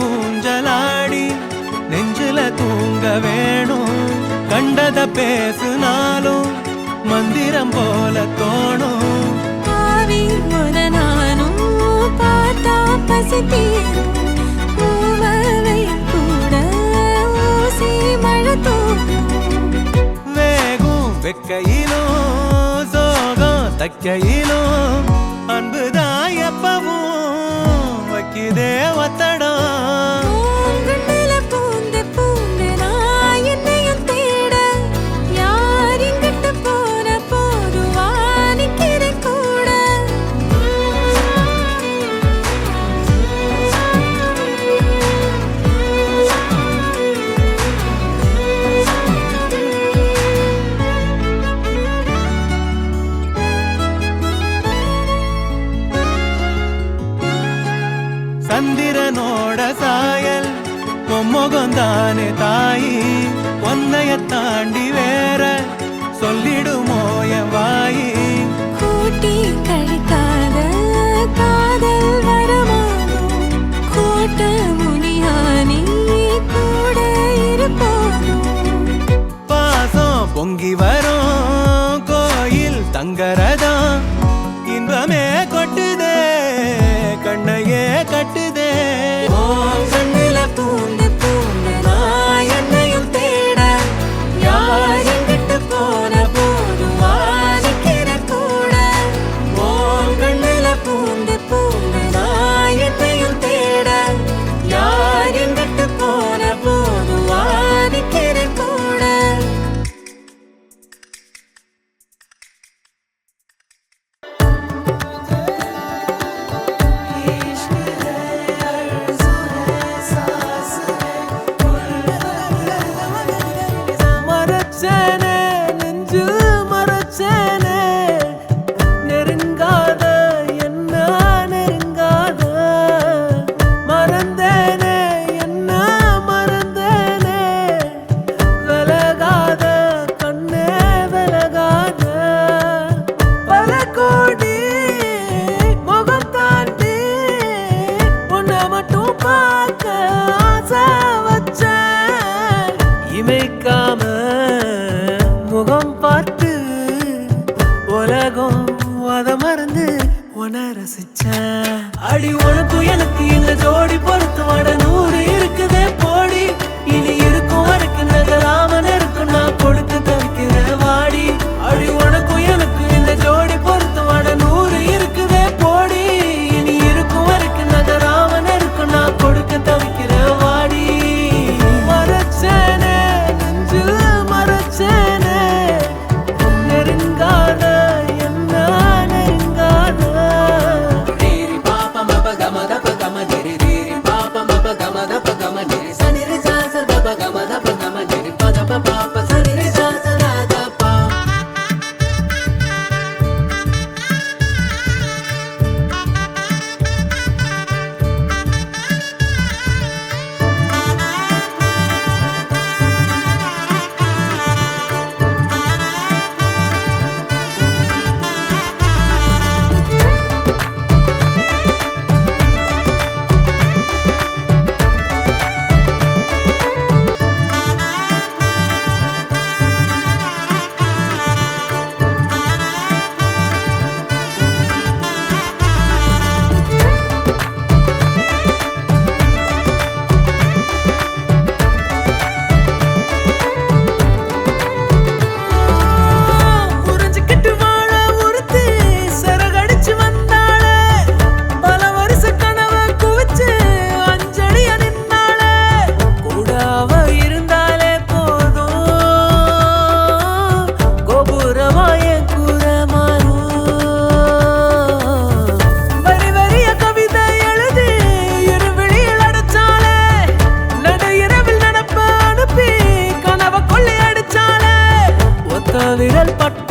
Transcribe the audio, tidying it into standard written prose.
ஊஞ்சலாடி நெஞ்சில தூங்க வேணும் கண்டத பேசுனாலும் மந்திரம் போல தோணும் ஆவி முத நானும் பார்த்தா பசி தீரும் பூவலையும் கூட ஊசி மழை தூக்கும் வேகும் வெக்கையிலும் சோகம் தக்கையிலும் அன்புதான் எப்பவும் வைக்குதே ஒத்தடம் கண்ணுல பூந்து பூந்து நான் என்னையும் தேட யார் இங்கிட்டு போன போதுவா நிக்கிறேன் கூட சந்திரனோட சாயல் பொம்முகந்தானே தாயி ஒன்னைய தாண்டி வேற சொல்லிடுமோ என் வாயி கூட்டி கழிக்காத காதல் வரமானோ கோட்ட முனியானி கூட இருப்போனோ பாசம் பொங்கி வரும் கோயில் தங்கரதம் இன்பமே கொட்டுதே கண்ணையே கட்டுதே ஓ கண்ணுல பூந்து பூந்து நான் என்னையும் தேட யார் எங்கிட்டு போன போதுவா நிக்கிறேன் கூட ஓ கண்ணுல பூந்து பூந்து நான் என்னையும் தேட யார் எங்கிட்டு போன போதுவா நிக்கிறேன் கூட மரச்சேனே நெஞ்சு மரச்சேனே நெருங்காத என்ன நெருங்காத மறந்தேனே என்ன மறந்தேனே விலகாத கண்ணே விலகாத பல கோடி முகம் தாண்டி உன்னை மட்டும் பார்க்க ஆசை வச்சேன் இமைக்காம முகம் பார்த்து உலகம் அத மறந்து உன ரசிச்சேன் அடி உனக்கும் எனக்கு இந்த ஜோடி பொறுத்து வட 100 இருக்குதே போடி இனி இருக்கும் வரைக்கும் நகராமன் இருக்கும் நான் கொடுத்து தவிக்கிறேன் வாடி அடி உனக்கும் எனக்கு இந்த ஜோடி பொறுத்து வட 100 இருக்குதே போடி இனி இருக்கும் வரைக்கும் நகராமன் இருக்கும் நான் கொடுக்க தவிக்கிறேன் வாடி மரச்சேனே நெஞ்சு மரச்சேனே நெருங்காத என்ன நெருங்காத Diri papa mapa gama dapa gama diri diri papa mapa gama dapa gama diri sani re sa sa dapa gama diri pa dapa papa sani re sa sa da da pa புரிஞ்சுக்கிட்டு வாழ ஒருத்தி சிறகடிச்சு வந்தாளே பல வருஷ கனவை குவிச்சு அஞ்சலிய நின்னாளே கூட அவ இருந்தாலே போதும் கோபுரமாய கூறமாறும் வரி வரிய கவிதை எழுதி இருவிழியில் அடைச்சாளே நடு இரவில் நடப்ப அனுப்பி கனவை கொள்ளை அடிச்சாளே ஒத்த விரல் பட்ட